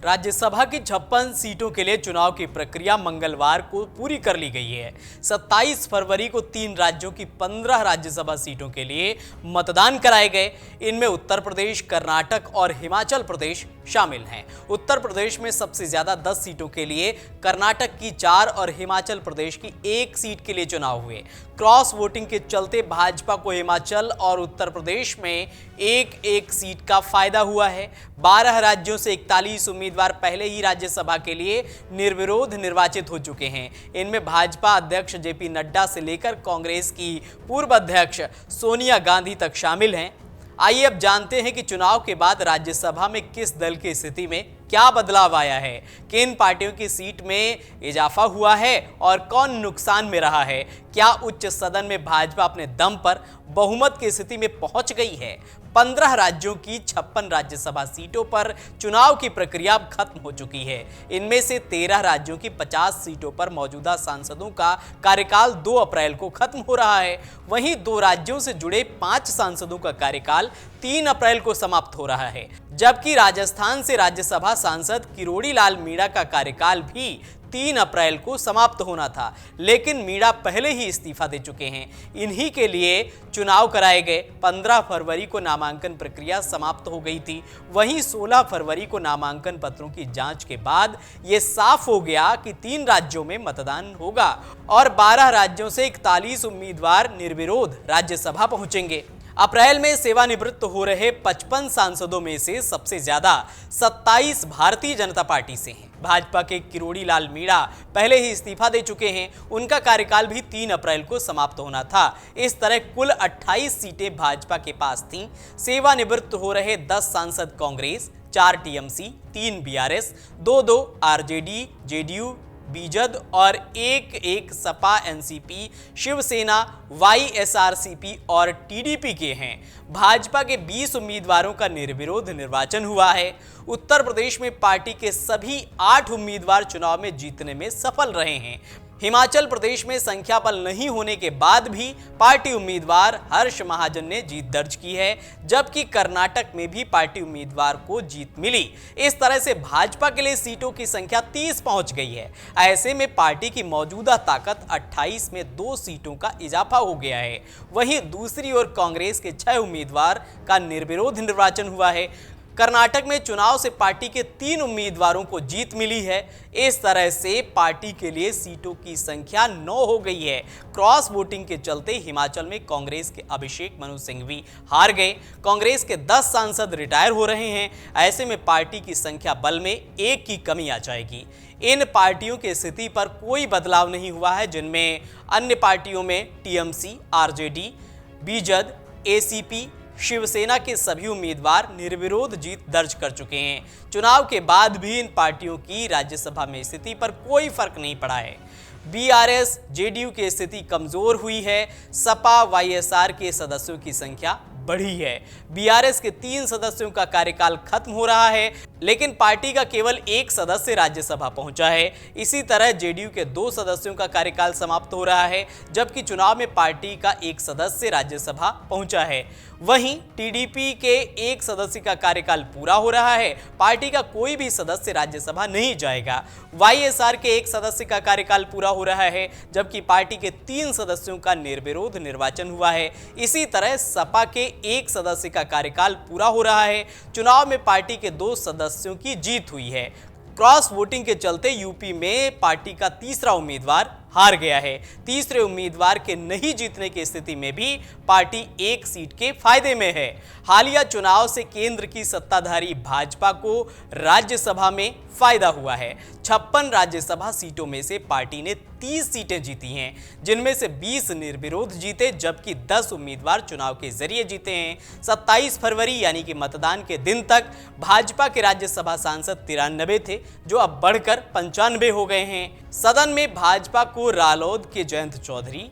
राज्यसभा की 56 सीटों के लिए चुनाव की प्रक्रिया मंगलवार को पूरी कर ली गई है। 27 फरवरी को 3 राज्यों की 15 राज्यसभा सीटों के लिए मतदान कराए गए। इनमें उत्तर प्रदेश, कर्नाटक और हिमाचल प्रदेश शामिल हैं। उत्तर प्रदेश में सबसे ज्यादा 10 सीटों के लिए, कर्नाटक की 4 और हिमाचल प्रदेश की 1 सीट के लिए चुनाव हुए। क्रॉस वोटिंग के चलते भाजपा को हिमाचल और उत्तर प्रदेश में एक सीट का फायदा हुआ है। 12 राज्यों से 41 उम्मीदवार पहले ही राज्यसभा के लिए निर्विरोध निर्वाचित हो चुके हैं। इनमें भाजपा अध्यक्ष जेपी नड्डा से लेकर कांग्रेस की पूर्व अध्यक्ष सोनिया गांधी तक शामिल हैं। आइए अब जानते हैं कि चुनाव के बाद राज्यसभा में किस दल की स्थिति में क्या बदलाव आया है, किन पार्टियों की सीट में इजाफा हुआ है और कौन नुकसान में रहा है। क्या उच्च सदन में भाजपा अपने दम पर बहुमत की स्थिति में पहुंच गई है। 15 राज्यों की 56 राज्यसभा सीटों पर चुनाव की प्रक्रिया अब खत्म हो चुकी है। इनमें से 13 राज्यों की 50 सीटों पर मौजूदा सांसदों का कार्यकाल 2 अप्रैल को खत्म हो रहा है। वहीं 2 राज्यों से जुड़े 5 सांसदों का कार्यकाल 3 अप्रैल को समाप्त हो रहा है, जबकि राजस्थान से राज्यसभा सांसद किरोड़ी लाल मीणा का कार्यकाल भी 3 अप्रैल को समाप्त होना था, लेकिन मीणा पहले ही इस्तीफा दे चुके हैं। इन्हीं के लिए चुनाव कराए गए। 15 फरवरी को नामांकन प्रक्रिया समाप्त हो गई थी। वहीं 16 फरवरी को नामांकन पत्रों की जांच के बाद यह साफ हो गया कि 3 राज्यों में मतदान होगा और 12 राज्यों से 41 उम्मीदवार निर्विरोध राज्यसभा पहुंचेंगे। अप्रैल में सेवानिवृत्त हो रहे 55 सांसदों में से सबसे ज्यादा 27 भारतीय जनता पार्टी से हैं। भाजपा के किरोड़ी लाल मीणा पहले ही इस्तीफा दे चुके हैं। उनका कार्यकाल भी 3 अप्रैल को समाप्त होना था। इस तरह कुल 28 सीटें भाजपा के पास थीं। सेवानिवृत्त हो रहे 10 सांसद कांग्रेस, 4 टीएमसी, 3 बीआरएस, 2 आरजेडी, जेडीयू, बीजद और 1 सपा, एनसीपी, शिवसेना, वाईएसआरसीपी और टीडीपी के हैं। भाजपा के 20 उम्मीदवारों का निर्विरोध निर्वाचन हुआ है। उत्तर प्रदेश में पार्टी के सभी 8 उम्मीदवार चुनाव में जीतने में सफल रहे हैं। हिमाचल प्रदेश में संख्या बल नहीं होने के बाद भी पार्टी उम्मीदवार हर्ष महाजन ने जीत दर्ज की है, जबकि कर्नाटक में भी पार्टी उम्मीदवार को जीत मिली। इस तरह से भाजपा के लिए सीटों की संख्या 30 पहुंच गई है। ऐसे में पार्टी की मौजूदा ताकत 28 में 2 सीटों का इजाफा हो गया है। वहीं दूसरी ओर कांग्रेस के 6 उम्मीदवार का निर्विरोध निर्वाचन हुआ है। कर्नाटक में चुनाव से पार्टी के 3 उम्मीदवारों को जीत मिली है। इस तरह से पार्टी के लिए सीटों की संख्या 9 हो गई है। क्रॉस वोटिंग के चलते हिमाचल में कांग्रेस के अभिषेक मनु सिंघवी हार गए। कांग्रेस के 10 सांसद रिटायर हो रहे हैं। ऐसे में पार्टी की संख्या बल में 1 की कमी आ जाएगी। इन पार्टियों की स्थिति पर कोई बदलाव नहीं हुआ है, जिनमें अन्य पार्टियों में TMC, RJD, BJD, ACP, Shiv Sena के सभी उम्मीदवार निर्विरोध जीत दर्ज कर चुके हैं। चुनाव के बाद भी इन पार्टियों की राज्यसभा में स्थिति पर कोई फर्क नहीं पड़ा है। बीआरएस, जेडीयू की स्थिति कमजोर हुई है। सपा, वाईएसआर के सदस्यों की संख्या बढ़ी है। बीआरएस के 3 सदस्यों का कार्यकाल खत्म हो रहा है, लेकिन पार्टी का केवल 1 सदस्य राज्यसभा पहुंचा है। इसी तरह जेडीयू के 2 सदस्यों का कार्यकाल समाप्त हो रहा है, जबकि चुनाव में पार्टी का 1 सदस्य राज्यसभा पहुंचा है। वहीं टीडीपी के 1 सदस्य का कार्यकाल पूरा हो रहा है। पार्टी का कोई भी सदस्य राज्यसभा नहीं जाएगा। वाईएसआर के 1 सदस्य का कार्यकाल पूरा हो रहा है, जबकि पार्टी के 3 सदस्यों का निर्विरोध निर्वाचन हुआ है। इसी तरह सपा के 1 सदस्य का कार्यकाल पूरा हो रहा है। चुनाव में पार्टी के 2 सदस्यों की जीत हुई है। क्रॉस वोटिंग के चलते यूपी में पार्टी का तीसरा उम्मीदवार हार गया है। तीसरे उम्मीदवार के नहीं जीतने की स्थिति में भी पार्टी 1 सीट के फायदे में है। हालिया चुनाव से केंद्र की सत्ताधारी भाजपा को राज्यसभा में फायदा हुआ है। 56 राज्यसभा सीटों में से पार्टी ने 30 सीटें जीती हैं, जिनमें से 20 निर्विरोध जीते, जबकि 10 उम्मीदवार चुनाव के जरिए जीते हैं। 27 फरवरी यानी कि मतदान के दिन तक भाजपा के राज्यसभा सांसद 93 थे, जो अब बढ़कर 95 हो गए हैं। सदन में भाजपा को रालोद के जयंत चौधरी,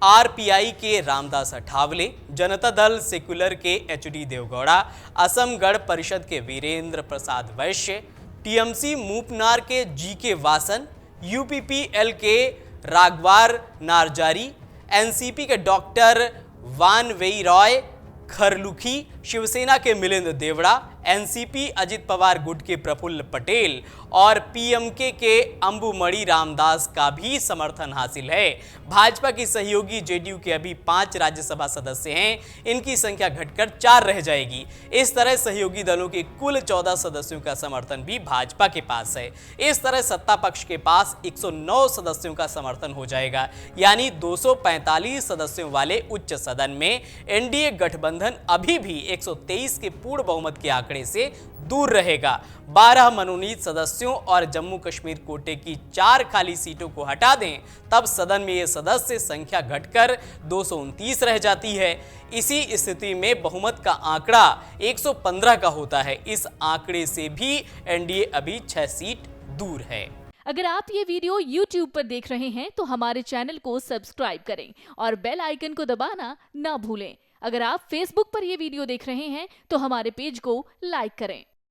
आरपीआई के रामदास अठावले, जनता दल सेक्युलर के एचडी देवगौड़ा, असम गण परिषद के वीरेंद्र प्रसाद वैश्य, टीएमसी मूपनार के जीके वासन, यूपीपीएल के राघवार नारजारी, एनसीपी के डॉक्टर वान वेई रॉय खरलुखी, शिवसेना के मिलिंद देवड़ा, एनसीपी अजित पवार गुट के प्रफुल्ल पटेल और पीएमके के अंबुमणि रामदास का भी समर्थन हासिल है। भाजपा की सहयोगी जेडीयू के अभी 5 राज्यसभा सदस्य हैं, इनकी संख्या घटकर 4 रह जाएगी। इस तरह सहयोगी दलों के कुल 14 सदस्यों का समर्थन भी भाजपा के पास है। इस तरह सत्ता पक्ष के पास 109 सदस्यों का समर्थन हो जाएगा, यानी 245 सदस्यों वाले उच्च सदन में एनडीए गठबंधन अभी भी 123 के पूर्ण बहुमत के आंकड़े से दूर रहेगा। 12 मनोनीत सदस्यों और जम्मू कश्मीर कोटे की 4 खाली सीटों को हटा दें, तब सदन में ये सदस्य संख्या घटकर 229 रह जाती है। इसी स्थिति में बहुमत का आंकड़ा 115 का होता है। इस आंकड़े से भी एनडीए अभी 6 सीट दूर है। अगर आप ये वीडियो YouTube पर देख रहे हैं तो हमारे चैनल को सब्सक्राइब करें और बेल आइकन को दबाना ना भूलें। अगर आप Facebook पर ये वीडियो देख रहे हैं तो हमारे पेज को लाइक करें।